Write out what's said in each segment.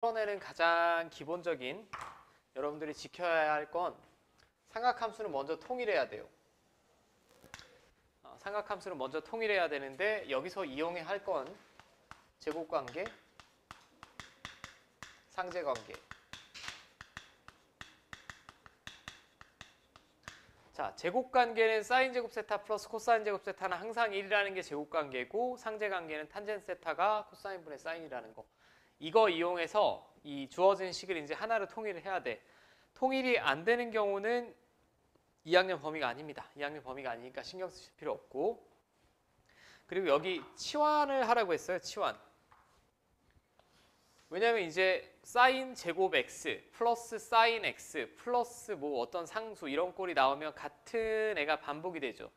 풀어내는 가장 기본적인 여러분들이 지켜야 할 건 삼각함수는 먼저 통일해야 돼요. 삼각함수는 먼저 통일해야 되는데 여기서 이용해야 할 건 제곱관계, 상제관계. 자, 제곱관계는 사인 제곱 세타 플러스 코사인 제곱 세타는 항상 1이라는 게 제곱관계고 상제관계는 탄젠트 세타가 코사인 분의 사인이라는 거. 이거 이용해서 이 주어진 식을 이제 하나로 통일을 해야 돼. 통일이 안 되는 경우는 2학년 범위가 아닙니다. 2학년 범위가 아니니까 신경 쓰실 필요 없고. 그리고 여기 치환을 하라고 했어요. 치환. 왜냐면 이제 사인 제곱 x 플러스 사인 x 플러스 뭐 어떤 상수 이런 꼴이 나오면 같은 애가 반복이 되죠.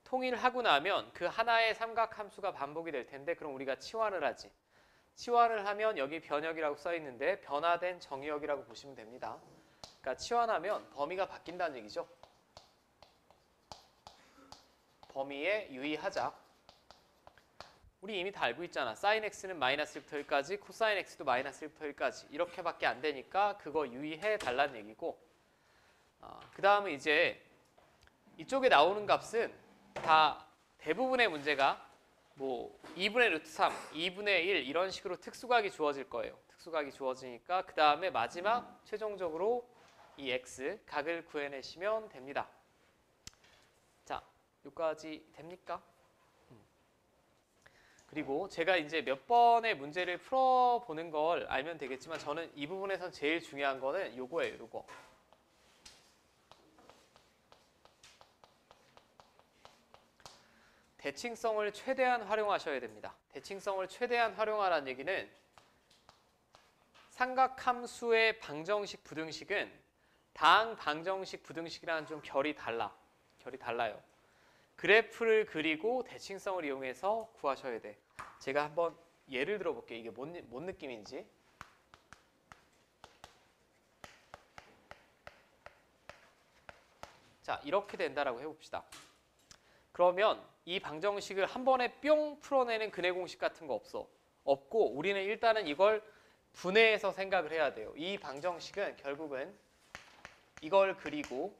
통일하고 나면 그 하나의 삼각함수가 반복이 될 텐데 그럼 우리가 치환을 하지. 치환을 하면 여기 변역이라고 써 있는데 변화된 정의역이라고 보시면 됩니다. 그러니까 치환하면 범위가 바뀐다는 얘기죠. 범위에 유의하자. 우리 이미 다 알고 있잖아. 사인 x는 마이너스 1부터 1까지, 코사인 x도 마이너스 1부터 1까지 이렇게밖에 안 되니까 그거 유의해 달라는 얘기고, 그 다음은 이제 이쪽에 나오는 값은 다 대부분의 문제가 뭐 2분의 루트 3, 2분의 1 이런 식으로 특수각이 주어질 거예요. 특수각이 주어지니까 그 다음에 마지막 최종적으로 이 x 각을 구해내시면 됩니다. 자, 여기까지 됩니까? 그리고 제가 이제 몇 번의 문제를 풀어보는 걸 알면 되겠지만 저는 이 부분에서 제일 중요한 거는 요거예요. 요거. 대칭성을 최대한 활용하셔야 됩니다. 대칭성을 최대한 활용하라는 얘기는 삼각함수의 방정식, 부등식은 당 방정식, 부등식이랑 좀 결이 달라. 결이 달라요. 그래프를 그리고 대칭성을 이용해서 구하셔야 돼. 제가 한번 예를 들어볼게요. 이게 뭔 느낌인지. 자, 이렇게 된다라고 해봅시다. 그러면 이 방정식을 한 번에 뿅 풀어내는 근해 공식 같은 거 없고 우리는 일단은 이걸 분해해서 생각을 해야 돼요. 이 방정식은 결국은 이걸 그리고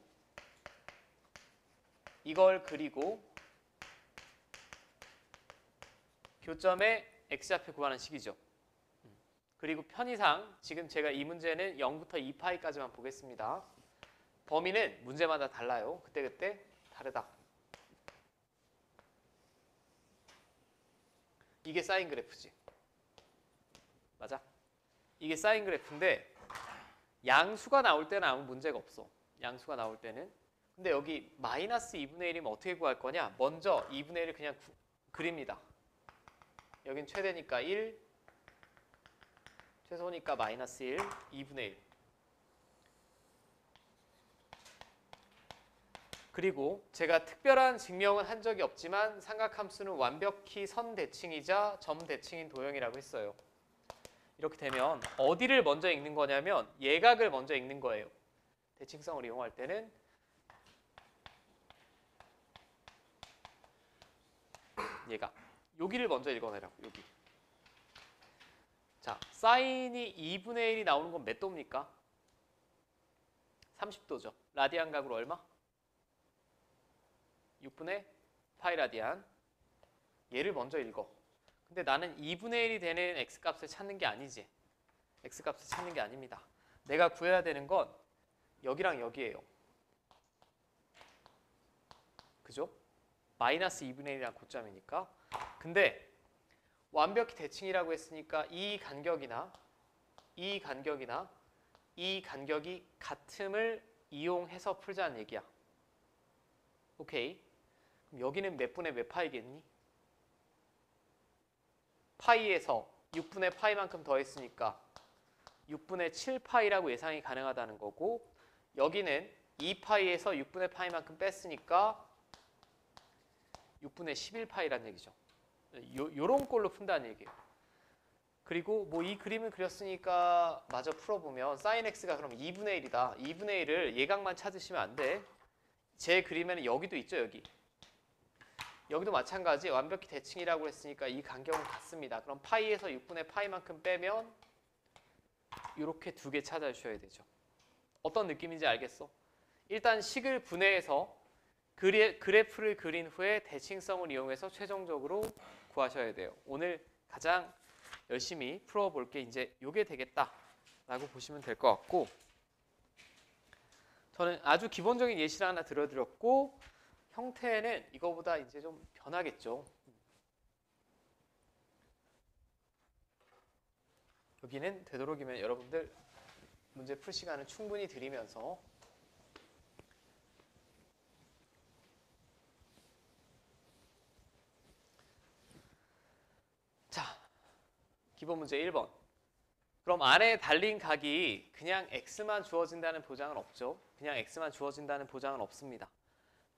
교점의 x좌표 구하는 식이죠. 그리고 편의상 지금 제가 이 문제는 0부터 2파이까지만 보겠습니다. 범위는 문제마다 달라요. 그때그때 다르다. 이게 사인 그래프지. 맞아? 이게 사인 그래프인데 양수가 나올 때는 아무 문제가 없어. 양수가 나올 때는. 근데 여기 마이너스 2분의 1이면 어떻게 구할 거냐? 먼저 2분의 1을 그냥 그립니다. 여긴 최대니까 1, 최소니까 마이너스 1, 2분의 1. 그리고 제가 특별한 증명은 한 적이 없지만 삼각함수는 완벽히 선대칭이자 점대칭인 도형이라고 했어요. 이렇게 되면 어디를 먼저 읽는 거냐면 예각을 먼저 읽는 거예요. 대칭성을 이용할 때는 얘가 여기를 먼저 읽어내라고. 여기. 자, 사인이 2분의 1이 나오는 건 몇 도입니까? 30도죠. 라디안 각으로 얼마? 6분의 파이 라디안. 얘를 먼저 읽어. 근데 나는 2분의 1이 되는 x값을 찾는 게 아니지. x값을 찾는 게 아닙니다. 내가 구해야 되는 건 여기랑 여기예요. 그죠? 마이너스 2분의 1이란 고점이니까. 근데 완벽히 대칭이라고 했으니까 이 간격이나 이 간격이 같음을 이용해서 풀자는 얘기야. 오케이. 그럼 여기는 몇 분의 몇 파이겠니? 파이에서 6분의 파이만큼 더했으니까 6분의 7파이라고 예상이 가능하다는 거고, 여기는 2파이에서 6분의 파이만큼 뺐으니까 6분의 11파이란 얘기죠. 요런 꼴로 푼다는 얘기예요. 그리고 뭐 이 그림을 그렸으니까 마저 풀어보면 사인 x가 그럼 2분의 1이다. 2분의 1을 예각만 찾으시면 안 돼. 제 그림에는 여기도 있죠. 여기도 마찬가지 완벽히 대칭이라고 했으니까 이 간격은 같습니다. 그럼 파이에서 6분의 파이만큼 빼면 이렇게 두 개 찾아주셔야 되죠. 어떤 느낌인지 알겠어? 일단 식을 분해해서 그래프를 그린 후에 대칭성을 이용해서 최종적으로 구하셔야 돼요. 오늘 가장 열심히 풀어볼 게 이제 이게 되겠다라고 보시면 될 것 같고, 저는 아주 기본적인 예시를 하나 들어드렸고, 형태는 이거보다 이제 좀 변하겠죠. 여기는 되도록이면 여러분들 문제 풀 시간을 충분히 드리면서 자, 기본 문제 1번. 그럼 안에 달린 각이 그냥 x만 주어진다는 보장은 없죠. 그냥 x만 주어진다는 보장은 없습니다.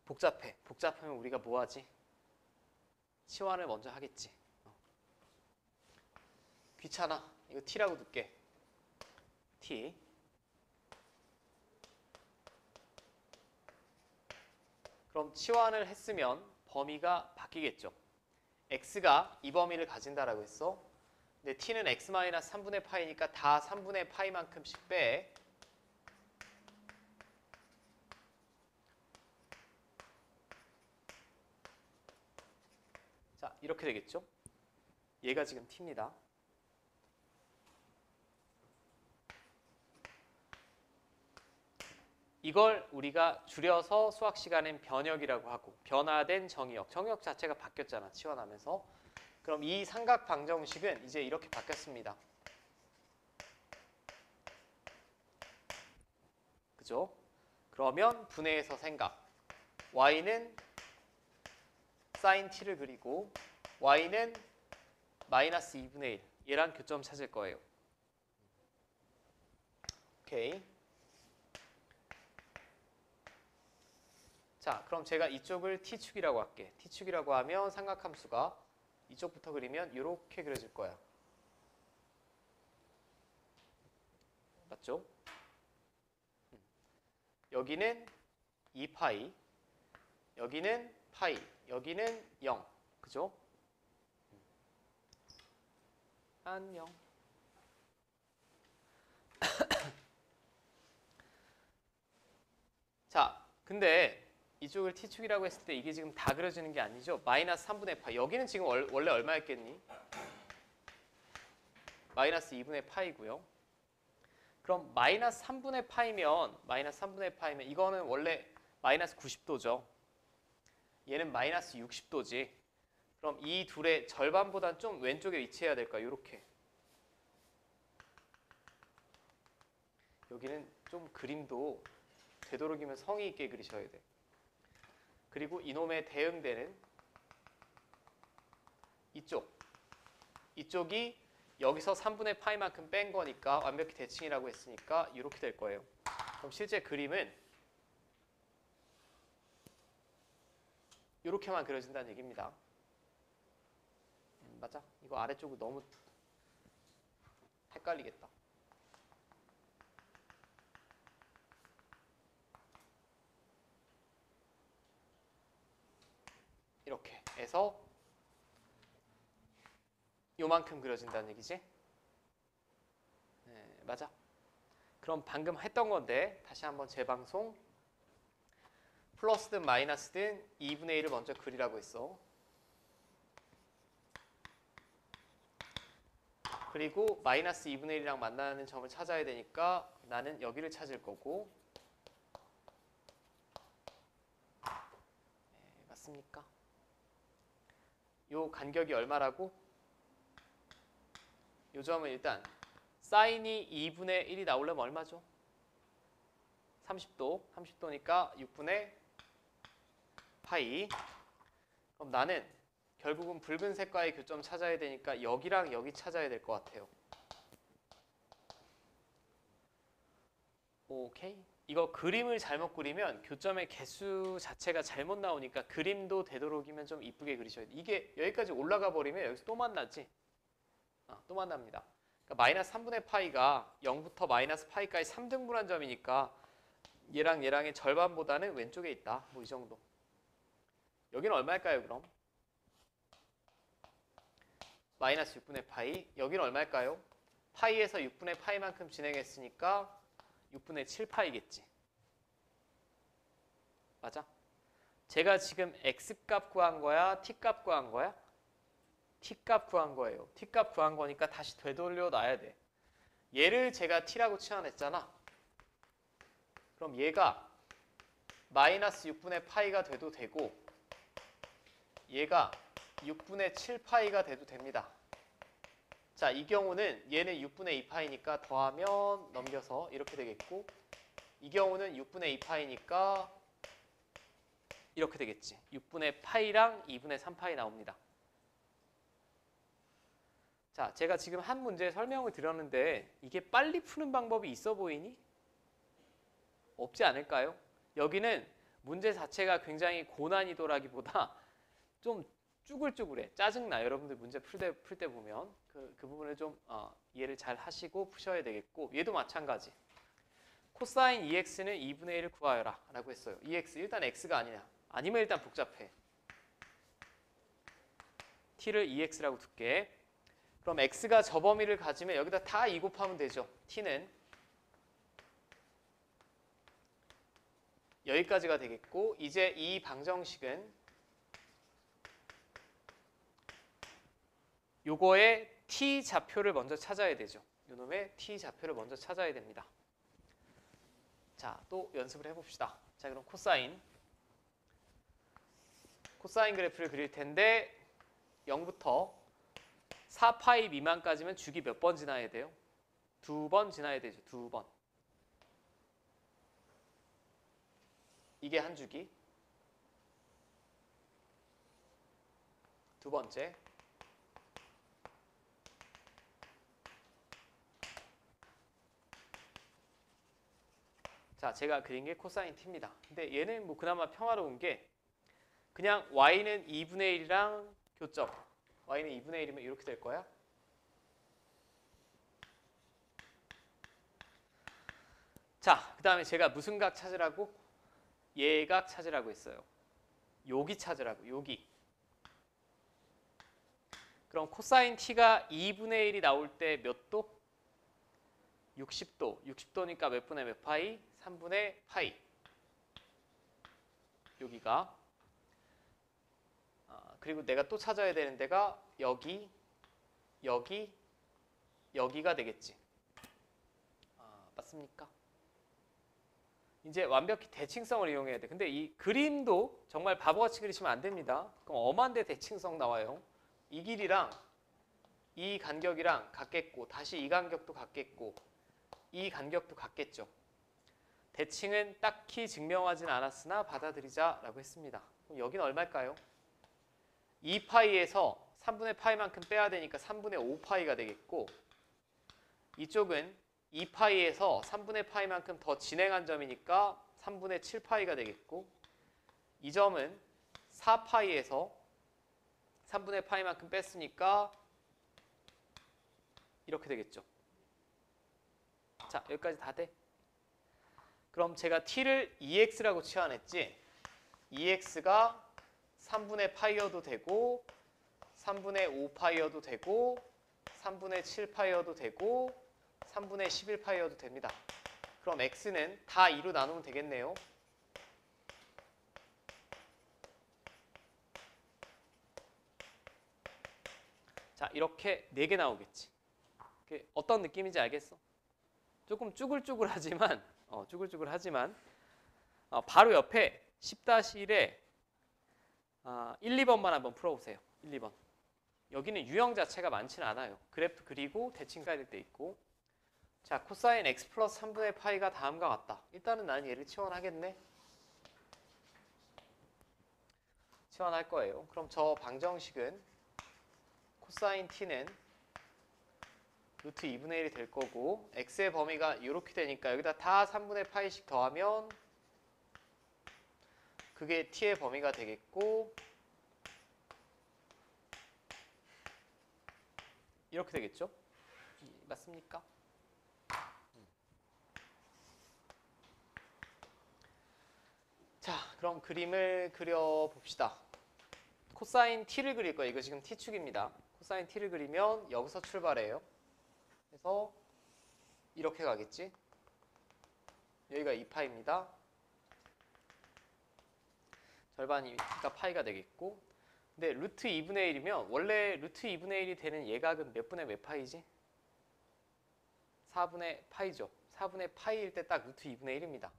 복잡해. 복잡하면 우리가 뭐 하지? 치환을 먼저 하겠지. 귀찮아. 이거 t라고 둘게. t. 그럼 치환을 했으면 범위가 바뀌겠죠. x가 이 범위를 가진다라고 했어. 근데 t는 x-3분의 파이니까 다 3분의 파이만큼씩 빼. 자, 이렇게 되겠죠. 얘가 지금 t입니다. 이걸 우리가 줄여서 수학 시간엔 변역이라고 하고, 변화된 정의역. 정의역 자체가 바뀌었잖아, 치환하면서. 그럼 이 삼각 방정식은 이제 이렇게 바뀌었습니다. 그죠? 그러면 분해해서 생각. y는 sin t를 그리고 y는 마이너스 2분의 1. 얘랑 교점 찾을 거예요. 오케이. 자, 그럼 제가 이쪽을 t축이라고 할게. t축이라고 하면 삼각함수가 이쪽부터 그리면 이렇게 그려질 거야. 맞죠? 여기는 2파이, 여기는 파이, 여기는 0. 그죠? 안녕. 자, 근데 이쪽을 t축이라고 했을 때 이게 지금 다 그려지는 게 아니죠. 마이너스 3분의 파이. 여기는 지금 원래 얼마였겠니? 마이너스 2분의 파이고요. 그럼 마이너스 3분의 파이면 이거는 원래 마이너스 90도죠. 얘는 마이너스 60도지. 그럼 이 둘의 절반보단 좀 왼쪽에 위치해야 될까? 이렇게. 여기는 좀 그림도 되도록이면 성의 있게 그리셔야 돼. 그리고 이놈의 대응되는 이쪽이 여기서 3분의 파이만큼 뺀 거니까 완벽히 대칭이라고 했으니까 이렇게 될 거예요. 그럼 실제 그림은 이렇게만 그려진다는 얘기입니다. 맞아? 이거 아래쪽은 너무 헷갈리겠다. 이렇게 해서 요만큼 그려진다는 얘기지? 네, 맞아. 그럼 방금 했던 건데 다시 한번 재방송. 플러스든 마이너스든 2분의 1을 먼저 그리라고 했어. 그리고 마이너스 2분의 1이랑 만나는 점을 찾아야 되니까 나는 여기를 찾을 거고. 네, 맞습니까? 요 간격이 얼마라고? 요 점은 일단 사인이 2분의 1이 나오려면 얼마죠? 30도. 30도니까 6분의 파이. 그럼 나는 결국은 붉은색과의 교점 찾아야 되니까 여기랑 여기 찾아야 될 것 같아요. 오케이. 이거 그림을 잘못 그리면 교점의 개수 자체가 잘못 나오니까 그림도 되도록이면 좀 이쁘게 그리셔야 돼. 이게 여기까지 올라가 버리면 여기서 또 만나지. 또 만납니다. 그러니까 마이너스 3분의 파이가 0부터 마이너스 파이까지 3등분한 점이니까 얘랑 얘랑의 절반보다는 왼쪽에 있다. 뭐 이 정도. 여기는 얼마일까요, 그럼? 마이너스 6분의 파이. 여기는 얼마일까요? 파이에서 6분의 파이만큼 진행했으니까 6분의 7파이겠지. 맞아? 제가 지금 x값 구한 거야? t값 구한 거야? t값 구한 거예요. t값 구한 거니까 다시 되돌려 놔야 돼. 얘를 제가 t라고 치환했잖아. 그럼 얘가 마이너스 6분의 파이가 돼도 되고 얘가 6분의 7파이가 돼도 됩니다. 자, 이 경우는 얘는 6분의 2파이니까 더하면 넘겨서 이렇게 되겠고 이 경우는 6분의 2파이니까 이렇게 되겠지. 6분의 파이랑 2분의 3파이 나옵니다. 자, 제가 지금 한 문제 설명을 드렸는데 이게 빨리 푸는 방법이 있어 보이니? 없지 않을까요? 여기는 문제 자체가 굉장히 고난이도라기보다 좀 쭈글쭈글해. 짜증나. 여러분들 문제 풀 때 보면 그 부분을 좀 이해를 잘 하시고 푸셔야 되겠고 얘도 마찬가지. 코사인 2x는 2분의 1을 구하여라 라고 했어요. 2x 일단 x가 아니면 일단 복잡해. t를 2x라고 둘게. 그럼 x가 저 범위를 가지면 여기다 다 2 곱하면 되죠. t는 여기까지가 되겠고 이제 이 방정식은 요거의 t 좌표를 먼저 찾아야 되죠. 요놈의 t 좌표를 먼저 찾아야 됩니다. 자, 또 연습을 해봅시다. 자, 그럼 코사인 그래프를 그릴 텐데 0부터 4파이 미만까지면 주기 몇 번 지나야 돼요? 2번 지나야 되죠. 2번. 이게 한 주기. 두 번째. 자, 제가 그린 게 코사인 t입니다. 근데 얘는 뭐 그나마 평화로운 게 그냥 y는 2분의 1이랑 교점. y는 2분의 1이면 이렇게 될 거야. 자, 그 다음에 제가 무슨 각 찾으라고? 얘각 찾으라고 했어요. 여기 찾으라고, 여기. 그럼 코사인 t가 2분의 1이 나올 때 몇 도? 60도. 60도니까 몇 분의 몇 파이? 3분의 파이. 여기가. 그리고 내가 또 찾아야 되는 데가 여기, 여기, 여기가 되겠지. 맞습니까? 이제 완벽히 대칭성을 이용해야 돼. 근데 이 그림도 정말 바보같이 그리시면 안 됩니다. 그럼 엄한데 대칭성 나와요. 이 길이랑 이 간격이랑 같겠고 다시 이 간격도 같겠고 이 간격도 같겠죠. 대칭은 딱히 증명하진 않았으나 받아들이자라고 했습니다. 그럼 여기는 얼마일까요? 2파이에서 3분의 파이만큼 빼야 되니까 3분의 5파이가 되겠고 이쪽은 2파이에서 3분의 파이만큼 더 진행한 점이니까 3분의 7파이가 되겠고 이 점은 4파이에서 3분의 파이만큼 뺐으니까 이렇게 되겠죠. 자, 여기까지 다 돼? 그럼 제가 t를 2x라고 치환했지 2x가 3분의 파이여도 되고 3분의 5파이여도 되고 3분의 7파이여도 되고 3분의 11파이여도 됩니다. 그럼 x는 다 2로 나누면 되겠네요. 자, 이렇게 4개 나오겠지. 어떤 느낌인지 알겠어? 조금 쭈글쭈글하지만 바로 옆에 10-1에 1, 2번만 한번 풀어보세요. 1, 2번. 여기는 유형 자체가 많지는 않아요. 그래프 그리고 대칭 가야 될 때 있고 자, 코사인 x 플러스 3분의 파이가 다음과 같다. 일단은 난 얘를 치환하겠네. 치환할 거예요. 그럼 저 방정식은 코사인 t는 루트 2분의 1이 될 거고 x의 범위가 이렇게 되니까 여기다 다 3분의 파이씩 더하면 그게 t의 범위가 되겠고 이렇게 되겠죠? 맞습니까? 자, 그럼 그림을 그려봅시다. 코사인 t를 그릴 거예요. 이거 지금 t축입니다. 코사인 t를 그리면 여기서 출발해요. 해서 이렇게 가겠지. 여기가 2파입니다. 절반이니까 파이가 되겠고, 근데 루트 2분의 1이면 원래 루트 2분의 1이 되는 예각은 몇 분의 몇 파이지? 4분의 파이죠. 4분의 파이일 때 딱 루트 2분의 1입니다.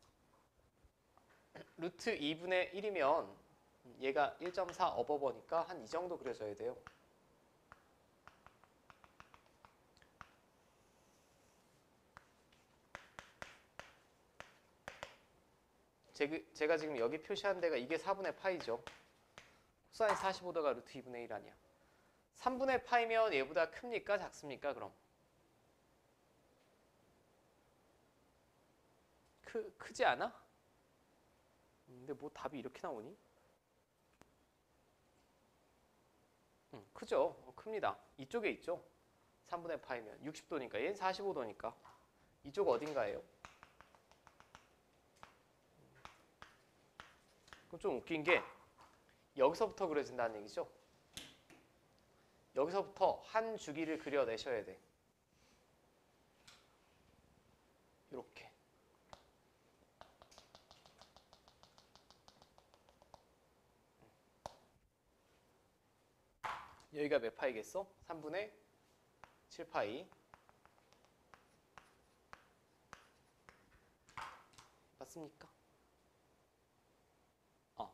루트 2분의 1이면 얘가 1.4 어버버니까 한 이 정도 그려져야 돼요. 제가 지금 여기 표시한 데가 이게 4분의 파이죠. 코사인 45도가 루트 2분의 1 아니야. 3분의 파이면 얘보다 큽니까? 작습니까? 그럼 크지 않아? 근데 뭐 답이 이렇게 나오니? 크죠. 큽니다. 이쪽에 있죠. 3분의 파이면 60도니까 얘는 45도니까 이쪽 어딘가예요? 그럼 좀 웃긴 게 여기서부터 그려진다는 얘기죠. 여기서부터 한 주기를 그려내셔야 돼. 이렇게. 여기가 몇 파이겠어? 3분의 7파이. 맞습니까?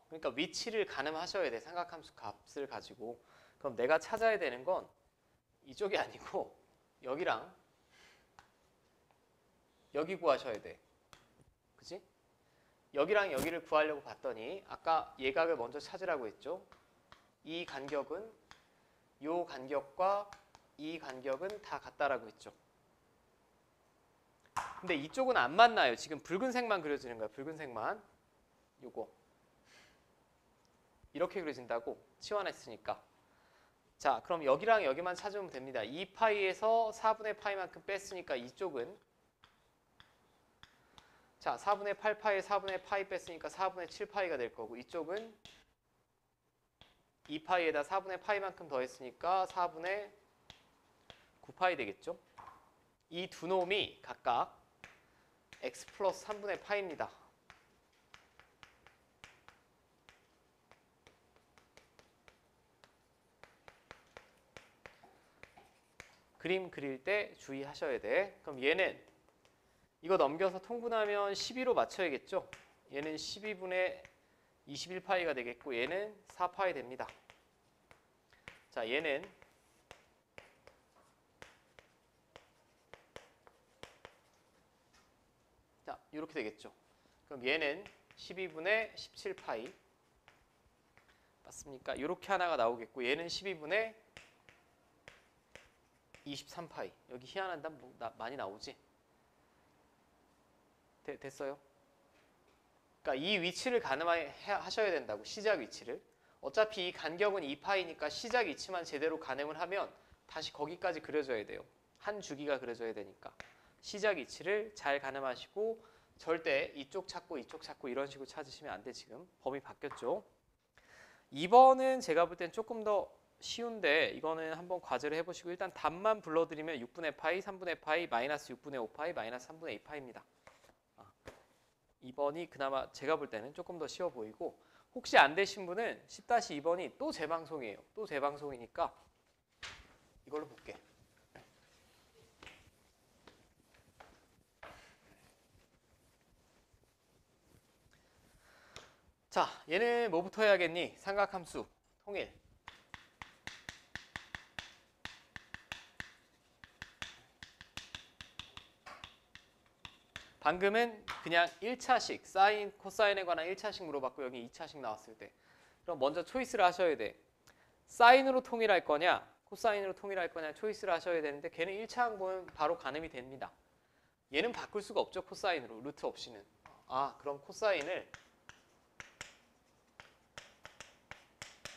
그러니까 위치를 가늠하셔야 돼. 삼각함수 값을 가지고. 그럼 내가 찾아야 되는 건 이쪽이 아니고 여기랑 여기 구하셔야 돼. 그치? 여기랑 여기를 구하려고 봤더니 아까 예각을 먼저 찾으라고 했죠. 이 간격은 요 간격과 이 간격은 다 같다라고 했죠. 근데 이쪽은 안 맞나요? 지금 붉은색만 그려지는 거야. 붉은색만. 요거. 이렇게 그려진다고 치환했으니까. 자, 그럼 여기랑 여기만 찾으면 됩니다. 2파이에서 4분의 파이만큼 뺐으니까 이쪽은 자, 4분의 8파이에 4분의 파이 뺐으니까 4분의 7파이가 될 거고 이쪽은 2파이에다 4분의 파이만큼 더했으니까 4분의 9파이 되겠죠? 이 두 놈이 각각 x 플러스 3분의 파이입니다. 그림 그릴 때 주의하셔야 돼. 그럼 얘는 이거 넘겨서 통분하면 12로 맞춰야겠죠? 얘는 12분의 21파이가 되겠고 얘는 4파이 됩니다. 자, 얘는 자, 이렇게 되겠죠. 그럼 얘는 12분의 17파이 맞습니까? 이렇게 하나가 나오겠고 얘는 12분의 23파이. 여기 희한한 답 많이 나오지? 됐어요? 그러니까 이 위치를 가늠하셔야 된다고. 시작 위치를. 어차피 이 간격은 2파이니까 시작 위치만 제대로 가늠을 하면 다시 거기까지 그려줘야 돼요. 한 주기가 그려져야 되니까. 시작 위치를 잘 가늠하시고 절대 이쪽 찾고 이쪽 찾고 이런 식으로 찾으시면 안 돼. 지금 범위 바뀌었죠. 2번은 제가 볼 땐 조금 더 쉬운데 이거는 한번 과제를 해보시고 일단 답만 불러드리면 6분의 파이, 3분의 파이, 마이너스 6분의 5파이, 마이너스 3분의 2파이입니다. 2번이 그나마 제가 볼 때는 조금 더 쉬워 보이고 혹시 안 되신 분은 10-2번이 또 재방송이에요. 또 재방송이니까 이걸로 볼게. 자, 얘는 뭐부터 해야겠니? 삼각함수, 통일. 방금은 그냥 1차식, 사인, 코사인에 관한 1차식 물어봤고 여기 2차식 나왔을 때. 그럼 먼저 초이스를 하셔야 돼. 사인으로 통일할 거냐, 코사인으로 통일할 거냐 초이스를 하셔야 되는데 걔는 1차 항보면 바로 가늠이 됩니다. 얘는 바꿀 수가 없죠. 코사인으로, 루트 없이는. 그럼 코사인을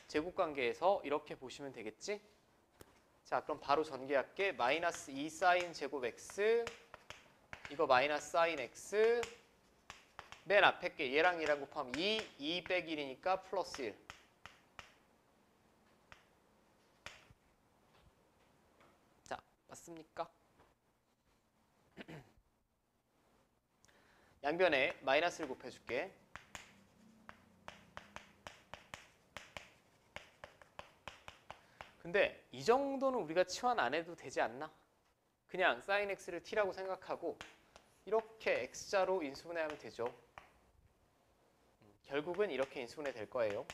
제곱관계에서 이렇게 보시면 되겠지? 자, 그럼 바로 전개할게. 마이너스 2 사인 제곱 x 이거 마이너스 사인 x 맨 앞에 게 얘랑 얘랑 곱하면 2 빼기 1이니까 플러스 1. 자, 맞습니까? 양변에 마이너스를 곱해줄게. 근데 이 정도는 우리가 치환 안 해도 되지 않나? 그냥 sin x를 t라고 생각하고 이렇게 x자로 인수분해하면 되죠. 결국은 이렇게 인수분해 될 거예요.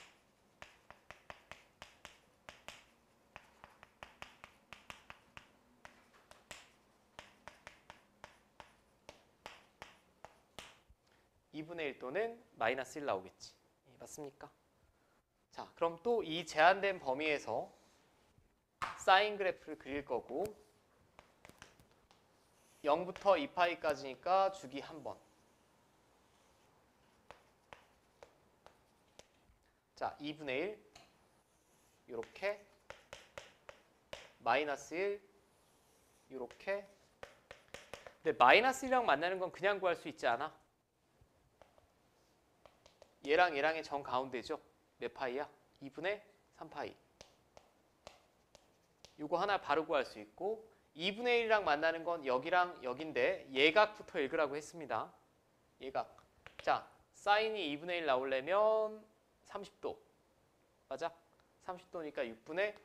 (2분의 1) 또는 마이너스 1 나오겠지. 맞습니까? 자, 그럼 또 이 제한된 범위에서 사인 그래프를 그릴 거고 0부터 2파이까지니까 주기 한 번. 자, 2분의 1 이렇게 마이너스 1 이렇게. 근데 마이너스 1이랑 만나는 건 그냥 구할 수 있지 않아? 얘랑 얘랑의 정 가운데죠. 몇 파이야? 2분의 3파이. 이거 하나 바로 구할 수 있고 2분의 1이랑 만나는 건 여기랑 여긴데 예각부터 읽으라고 했습니다. 예각. 자, 사인이 2분의 1 나오려면 30도. 맞아? 30도니까 6분의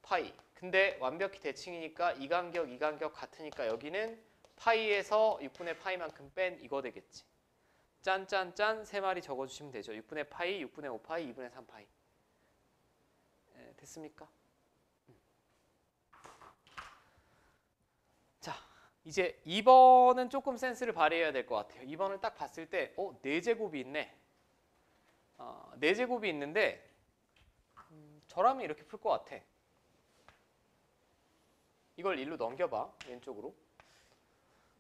파이. 근데 완벽히 대칭이니까 이 간격, 이 간격 같으니까 여기는 파이에서 6분의 파이만큼 뺀 이거 되겠지. 짠짠짠 세 마리 적어주시면 되죠. 6분의 파이, 6분의 5파이, 2분의 3파이. 됐습니까? 자, 이제 2번은 조금 센스를 발휘해야 될 것 같아요. 2번을 딱 봤을 때 4제곱이 있네. 4제곱이 있는데 저라면 이렇게 풀 것 같아. 이걸 1로 넘겨봐. 왼쪽으로.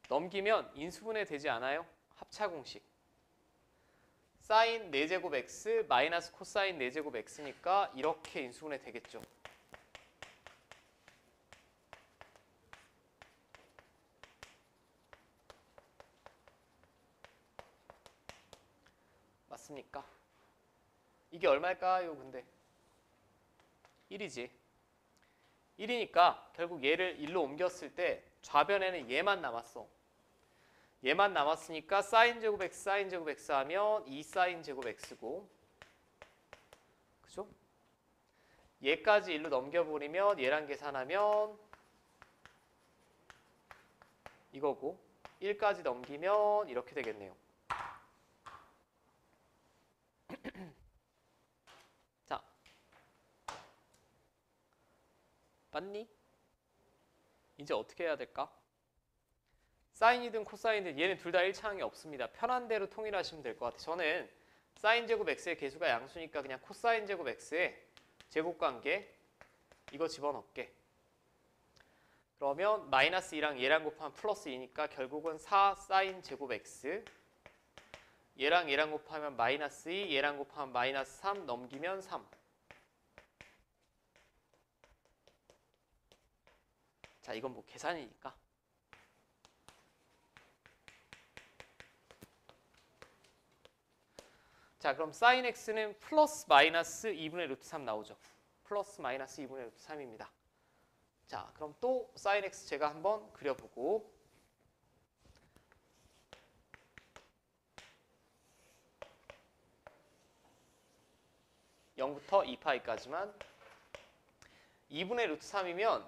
넘기면 인수분해 되지 않아요? 합차 공식. 사인 4제곱 x 마이너스 코사인 4제곱 x니까 이렇게 인수분해 되겠죠. 맞습니까? 이게 얼마일까요? 근데 1이지. 1이니까 결국 얘를 1로 옮겼을 때 좌변에는 얘만 남았어. 얘만 남았으니까 사인 제곱 x 사인 제곱 x 하면 2 사인 제곱 x고, 그죠? 얘까지 1로 넘겨버리면 얘랑 계산하면 이거고 1까지 넘기면 이렇게 되겠네요. 자, 맞니? 이제 어떻게 해야 될까? 사인이든 코사인이든 얘는 둘 다 일치하는 게 없습니다. 편한 대로 통일하시면 될 것 같아요. 저는 사인 제곱 x의 개수가 양수니까 그냥 코사인 제곱 x의 제곱관계 이거 집어넣게. 그러면 마이너스 2랑 얘랑 곱하면 플러스 2니까 결국은 4 사인 제곱 x, 얘랑 얘랑 곱하면 마이너스 2, 얘랑 곱하면 마이너스 3 넘기면 3. 자, 이건 뭐 계산이니까. 자, 그럼 sin x는 플러스 마이너스 2분의 루트 3 나오죠. 플러스 마이너스 2분의 루트 3입니다. 자, 그럼 또 sin x 제가 한번 그려보고 (0부터 2파이까지만) 2분의 루트 3이면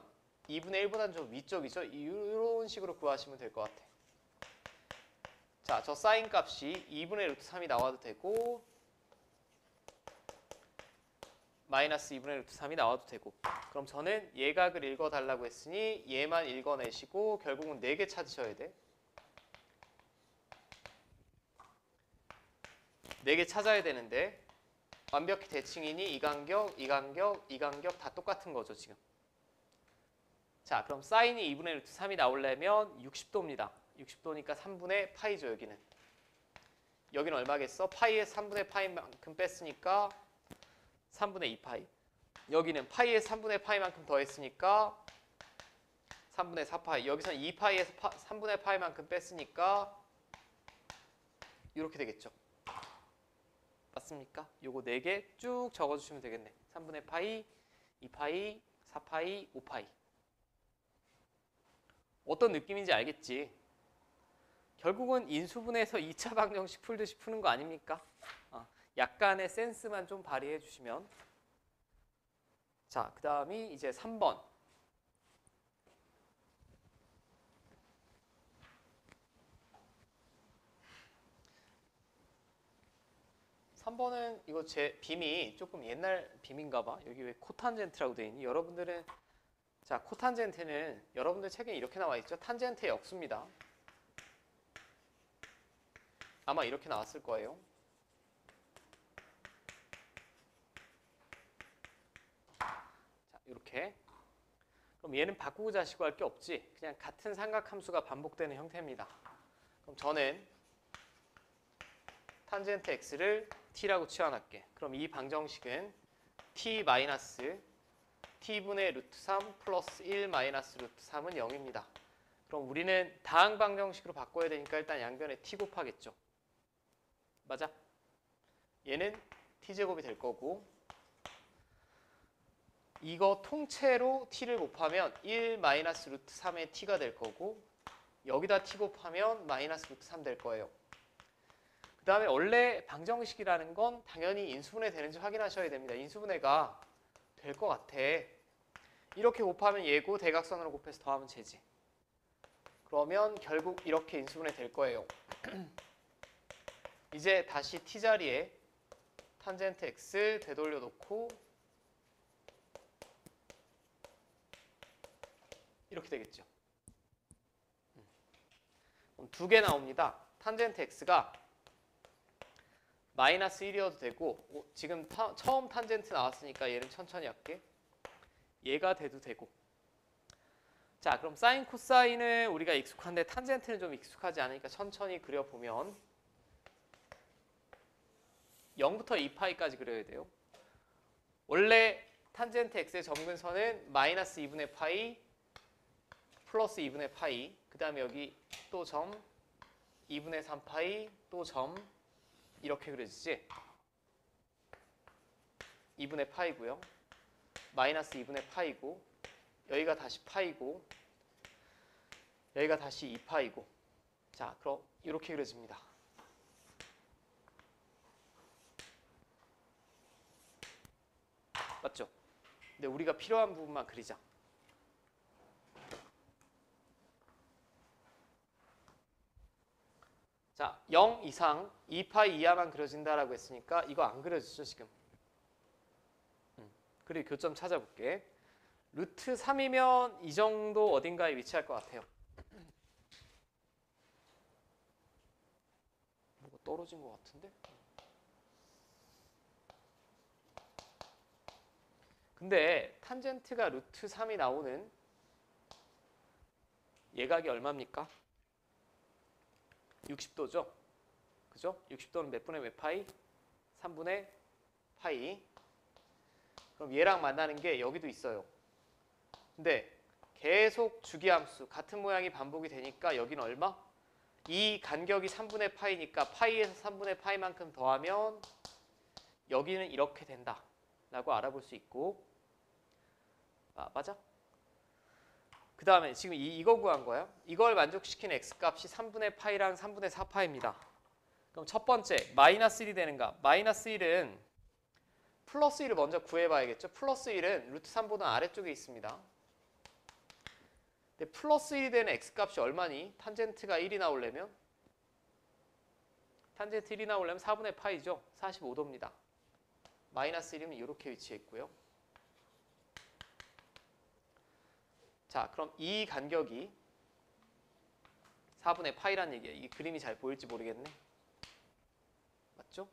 2분의 1보다는 좀 위쪽이죠. 이런 식으로 구하시면 될 것 같아. 자, 저 사인 값이 2분의 루트 3이 나와도 되고 마이너스 2분의 루트 3이 나와도 되고. 그럼 저는 예각을 읽어달라고 했으니 얘만 읽어내시고 결국은 4개 찾으셔야 돼. 4개 찾아야 되는데 완벽히 대칭이니 이 간격, 이 간격, 이 간격 다 똑같은 거죠 지금. 자, 그럼 사인이 2분의 루트 3이 나오려면 60도입니다. 60도니까 3분의 파이죠 여기는. 여기는 얼마겠어? 파이에서 3분의 파이만큼 뺐으니까 3분의 2파이. 여기는 파이에서 3분의 파이만큼 더했으니까 3분의 4파이. 여기서는 2파이에서 3분의 파이만큼 뺐으니까 이렇게 되겠죠. 맞습니까? 요거 4개 쭉 적어주시면 되겠네. 3분의 파이, 2파이, 4파이, 5파이. 어떤 느낌인지 알겠지? 결국은 인수분해에서 2차 방정식 풀듯이 푸는 거 아닙니까? 약간의 센스만 좀 발휘해 주시면. 자, 그 다음이 이제 3번. 3번은 이거 제 빔이 조금 옛날 빔인가 봐. 여기 왜 코탄젠트라고 되어 있니? 여러분들은 자, 코탄젠트는 여러분들 책에 이렇게 나와 있죠. 탄젠트의 역수입니다. 아마 이렇게 나왔을 거예요. 자, 이렇게. 그럼 얘는 바꾸고 자시고 할 게 없지. 그냥 같은 삼각함수가 반복되는 형태입니다. 그럼 저는 탄젠트 x를 t라고 치환할게. 그럼 이 방정식은 t 마이너스 t분의 루트 3 플러스 1 마이너스 루트 3은 0입니다. 그럼 우리는 다항 방정식으로 바꿔야 되니까 일단 양변에 t 곱하겠죠. 맞아? 얘는 t제곱이 될 거고 이거 통째로 t를 곱하면 1 마이너스 루트 3의 t가 될 거고 여기다 t 곱하면 마이너스 루트 3 될 거예요. 그 다음에 원래 방정식이라는 건 당연히 인수분해 되는지 확인하셔야 됩니다. 인수분해가 될 것 같아. 이렇게 곱하면 얘고 대각선으로 곱해서 더하면 쟤지. 그러면 결국 이렇게 인수분해 될 거예요. 이제 다시 t자리에 탄젠트 x 되돌려 놓고 이렇게 되겠죠. 그럼 두 개 나옵니다. 탄젠트 x가 마이너스 1이어도 되고 지금 처음 탄젠트 나왔으니까 얘는 천천히 할게. 얘가 돼도 되고. 자, 그럼 사인 코사인은 우리가 익숙한데 탄젠트는 좀 익숙하지 않으니까 천천히 그려보면 0부터 2파이까지 그려야 돼요. 원래 탄젠트 x의 점근선은 마이너스 2분의 파이 플러스 2분의 파이 그 다음에 여기 또 점 2분의 3파이 또 점 이렇게 그려지지? 2분의 파이고요. 마이너스 2분의 파이고 여기가 다시 파이고 여기가 다시 2파이고 자, 그럼 이렇게 그려집니다. 맞죠? 근데 우리가 필요한 부분만 그리자. 자, 0 이상 2파이 이하만 그려진다라고 했으니까 이거 안 그려지죠, 지금. 그리고 교점 찾아볼게. 루트 3이면 이 정도 어딘가에 위치할 것 같아요. 뭐가 떨어진 것 같은데? 근데 탄젠트가 루트 3이 나오는 예각이 얼마입니까? 60도죠? 그죠? 60도는 몇 분의 몇 파이? 3분의 파이. 그럼 얘랑 만나는 게 여기도 있어요. 근데 계속 주기함수 같은 모양이 반복이 되니까 여기는 얼마? 이 간격이 3분의 파이니까 파이에서 3분의 파이만큼 더하면 여기는 이렇게 된다 라고 알아볼 수 있고 맞아? 그 다음에 지금 이거 구한 거예요. 이걸 만족시키는 x값이 3분의 파이랑 3분의 4파입니다. 그럼 첫 번째 마이너스 1이 되는가? 마이너스 1은 플러스 1을 먼저 구해봐야겠죠. 플러스 1은 루트 3보다 아래쪽에 있습니다. 근데 플러스 1이 되는 x값이 얼마니? 탄젠트가 1이 나오려면? 탄젠트 1이 나오려면 4분의 파이죠. 45도입니다. 마이너스 1이면 이렇게 위치해 있고요. 자, 그럼 이 간격이 4분의 파이란 얘기예요. 이 그림이 잘 보일지 모르겠네. 맞죠?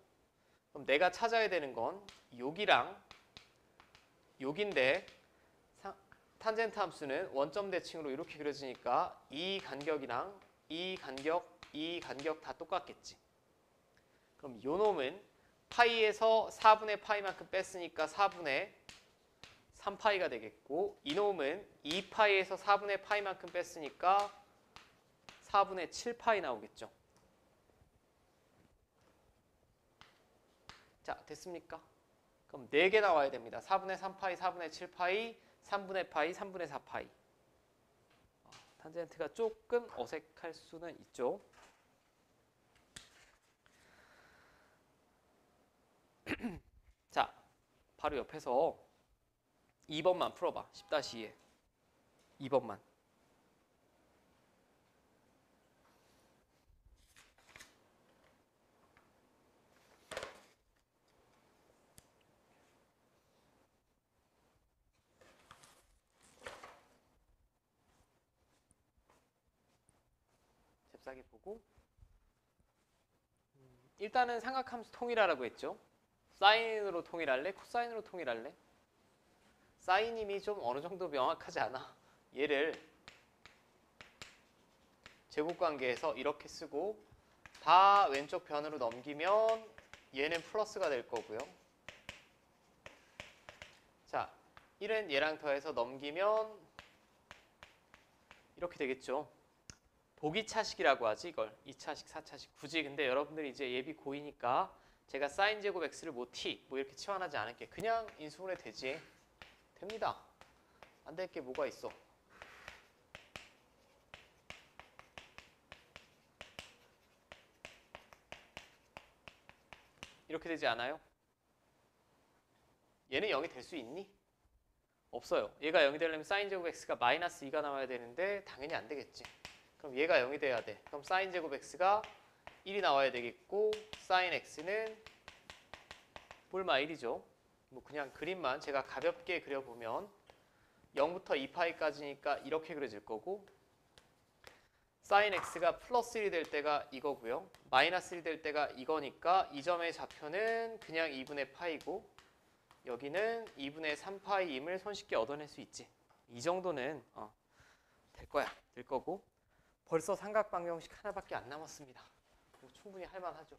그럼 내가 찾아야 되는 건 여기랑 여기인데 탄젠트 함수는 원점 대칭으로 이렇게 그려지니까 이 간격이랑 이 간격 다 똑같겠지. 그럼 요 놈은 파이에서 4분의 파이만큼 뺐으니까 4분의 3파이가 되겠고 이놈은 2파이에서 4분의 파이만큼 뺐으니까 4분의 7파이 나오겠죠. 자, 됐습니까? 그럼 4개 나와야 됩니다. 4분의 3파이, 4분의 7파이, 3분의 파이, 3분의 4파이. 탄젠트가 조금 어색할 수는 있죠. 자, 바로 옆에서 2번만 풀어봐. 10-2에 2번만. 잽싸게 보고 일단은 삼각함수 통일하라고 했죠. 사인으로 통일할래? 코사인으로 통일할래? 사인님이 좀 어느 정도 명확하지 않아. 얘를 제곱관계에서 이렇게 쓰고 다 왼쪽 변으로 넘기면 얘는 플러스가 될 거고요. 자, 1은 얘랑 더해서 넘기면 이렇게 되겠죠. 보기차식이라고 하지 이걸. 2차식, 4차식. 굳이 근데 여러분들이 이제 예비 고이니까 제가 사인 제곱 x를 뭐 t 뭐 이렇게 치환하지 않을게. 그냥 인수분해 되지. 됩니다. 안 될 게 뭐가 있어. 이렇게 되지 않아요? 얘는 0이 될 수 있니? 없어요. 얘가 0이 되려면 사인 제곱 x가 마이너스 2가 나와야 되는데 당연히 안 되겠지. 그럼 얘가 0이 돼야 돼. 그럼 사인 제곱 x가 1이 나와야 되겠고 사인 x는 뿔마 1이죠. 뭐 그냥 그림만 제가 가볍게 그려보면 0부터 2파이까지니까 이렇게 그려질 거고 사인 x가 플러스 1이 될 때가 이거고요. 마이너스 1이 될 때가 이거니까 이 점의 좌표는 그냥 2분의 파이고 여기는 2분의 3파이임을 손쉽게 얻어낼 수 있지. 이 정도는 될 거야. 될 거고 벌써 삼각방정식 하나밖에 안 남았습니다. 충분히 할만하죠.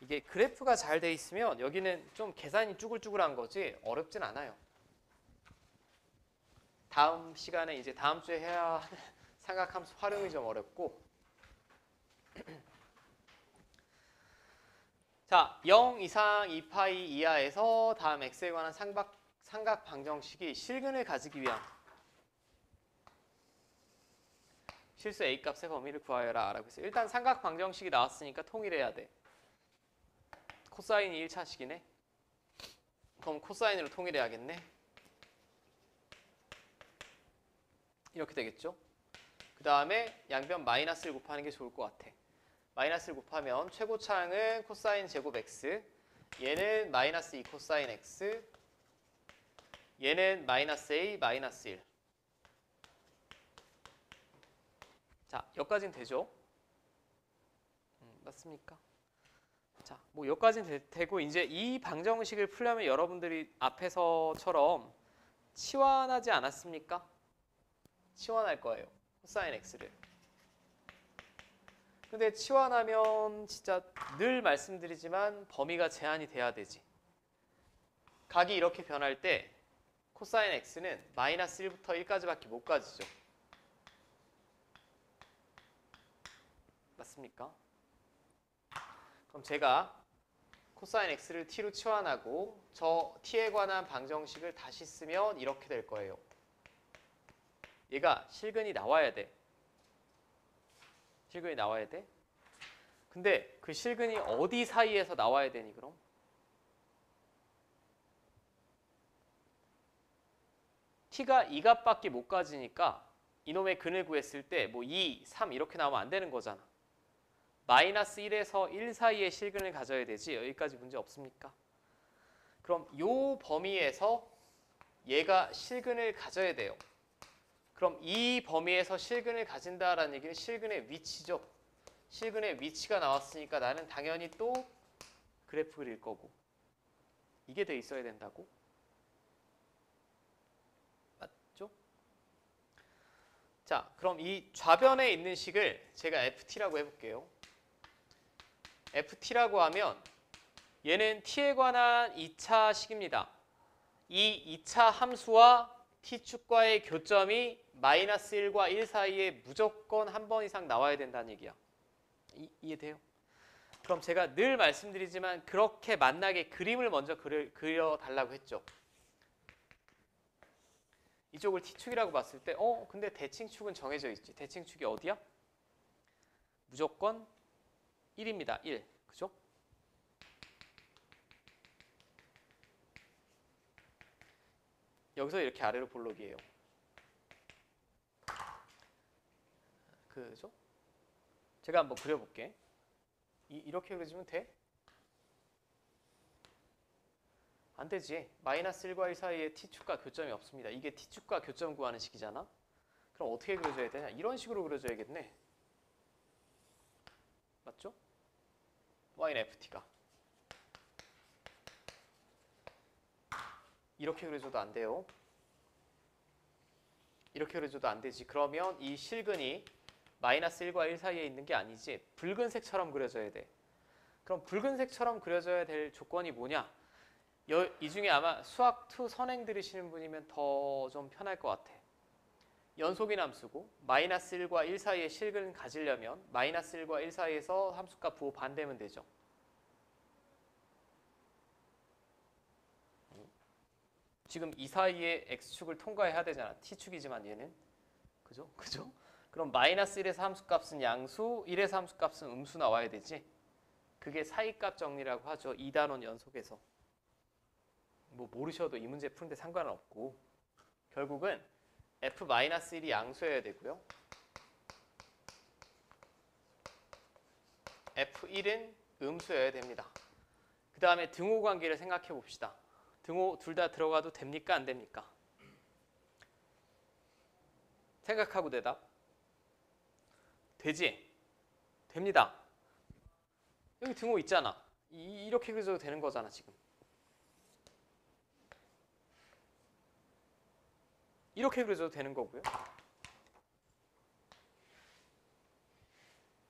이게 그래프가 잘 돼 있으면 여기는 좀 계산이 쭈글쭈글한 거지 어렵진 않아요. 다음 시간에 이제 다음 주에 해야 하는 삼각함수 활용이 좀 어렵고 자, 0 이상 2파이 이하에서 다음 x에 관한 삼각 방정식이 실근을 가지기 위한 실수 a 값의 범위를 구하여라 라고 했어요. 일단 삼각 방정식이 나왔으니까 통일해야 돼. 코사인이 1차식이네. 그럼 코사인으로 통일해야겠네. 이렇게 되겠죠. 그 다음에 양변 마이너스를 곱하는 게 좋을 것 같아. 마이너스를 곱하면 최고차항은 코사인 제곱 x, 얘는 마이너스 2 코사인 x, 얘는 마이너스 a 마이너스 1. 자, 여기까지는 되죠? 맞습니까? 자, 뭐 여기까지는 되고 이제 이 방정식을 풀려면 여러분들이 앞에서처럼 치환하지 않았습니까? 치환할 거예요. 코사인 x를. 근데 치환하면 진짜 늘 말씀드리지만 범위가 제한이 돼야 되지. 각이 이렇게 변할 때 코사인 x는 마이너스 1부터 1까지밖에 못 가지죠. 맞습니까? 그럼 제가 코사인 x를 t로 치환하고 저 t에 관한 방정식을 다시 쓰면 이렇게 될 거예요. 얘가 실근이 나와야 돼. 실근이 나와야 돼. 근데 그 실근이 어디 사이에서 나와야 되니 그럼? t가 2값밖에 못 가지니까 이놈의 근을 구했을 때 뭐 2, 3 이렇게 나오면 안 되는 거잖아. 마이너스 1에서 1 사이에 실근을 가져야 되지. 여기까지 문제 없습니까? 그럼 요 범위에서 얘가 실근을 가져야 돼요. 그럼 이 범위에서 실근을 가진다라는 얘기는 실근의 위치죠. 실근의 위치가 나왔으니까 나는 당연히 또 그래프 그릴 거고 이게 돼 있어야 된다고? 맞죠? 자, 그럼 이 좌변에 있는 식을 제가 ft라고 해볼게요. ft라고 하면 얘는 t에 관한 2차 식입니다. 이 2차 함수와 t축과의 교점이 마이너스 1과 1 사이에 무조건 한 번 이상 나와야 된다는 얘기야. 이해돼요? 그럼 제가 늘 말씀드리지만 그렇게 만나게 그림을 먼저 그려달라고 했죠. 이쪽을 t축이라고 봤을 때 근데 대칭축은 정해져 있지. 대칭축이 어디야? 무조건 1입니다. 1. 그죠? 여기서 이렇게 아래로 볼록이에요. 그죠? 제가 한번 그려볼게. 이렇게 그려주면 돼? 안 되지. 마이너스 1과 1 사이에 t축과 교점이 없습니다. 이게 t축과 교점 구하는 식이잖아. 그럼 어떻게 그려줘야 되냐? 이런 식으로 그려줘야겠네. 맞죠? y는 ft가 이렇게 그려줘도 안 돼요. 이렇게 그려줘도 안 되지. 그러면 이 실근이 마이너스 1과 1 사이에 있는 게 아니지. 붉은색처럼 그려져야 돼. 그럼 붉은색처럼 그려져야 될 조건이 뭐냐? 이 중에 아마 수학 2 선행 들으시는 분이면 더 좀 편할 것 같아. 연속인 함수고 마이너스 1과 1 사이에 실근을 가지려면 마이너스 1과 1 사이에서 함수값 부호 반대면 되죠. 지금 이 사이에 x축을 통과해야 되잖아. t축이지만 얘는. 그죠? 그죠? 그럼 마이너스 1에서 함수값은 양수, 1에서 함수값은 음수 나와야 되지. 그게 사이값 정리라고 하죠. 2단원 연속에서. 뭐 모르셔도 이 문제 푸는데 상관은 없고 결국은 f-1이 양수여야 되고요. f1은 음수여야 됩니다. 그 다음에 등호 관계를 생각해 봅시다. 등호 둘 다 들어가도 됩니까? 안 됩니까? 생각하고 대답. 되지? 됩니다. 여기 등호 있잖아. 이렇게 그려도 되는 거잖아 지금. 이렇게 그려도 되는 거고요.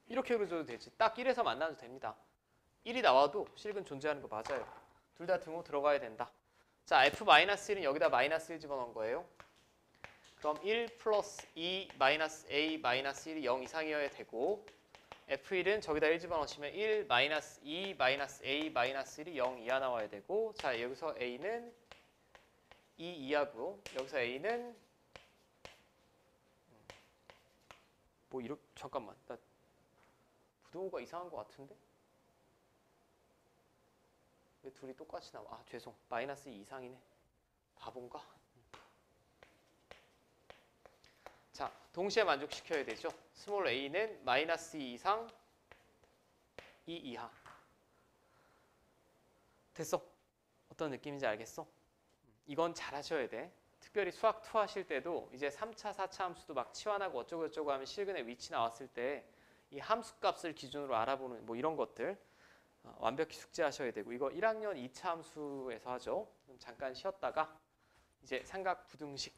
이렇게 그려도 되지. 딱 1에서 만나도 됩니다. 1이 나와도 실근 존재하는 거 맞아요. 둘 다 등호 들어가야 된다. 자, f-1은 여기다 마이너스 1 집어넣은 거예요. 그럼 1 플러스 2 마이너스 a 마이너스 1이 0 이상이어야 되고 f1은 저기다 1 집어넣으시면 1 마이너스 2 마이너스 a 마이너스 1이 0 이하 나와야 되고 자, 여기서 a는 2 이하고 여기서 a는 뭐 이렇게 잠깐만 나 부등호가 이상한 것 같은데? 왜 둘이 똑같이 나와? 아 죄송 마이너스 2 이상이네. 바본가? 자 동시에 만족시켜야 되죠. 스몰 a는 마이너스 2 이상 2 이하. 됐어? 어떤 느낌인지 알겠어? 이건 잘하셔야 돼. 특별히 수학 2 하실 때도 이제 3차, 4차 함수도 막 치환하고 어쩌고 저쩌고 하면 실근의 위치 나왔을 때 이 함수값을 기준으로 알아보는 뭐 이런 것들 완벽히 숙지하셔야 되고 이거 1학년 2차 함수에서 하죠. 그럼 잠깐 쉬었다가 이제 삼각 부등식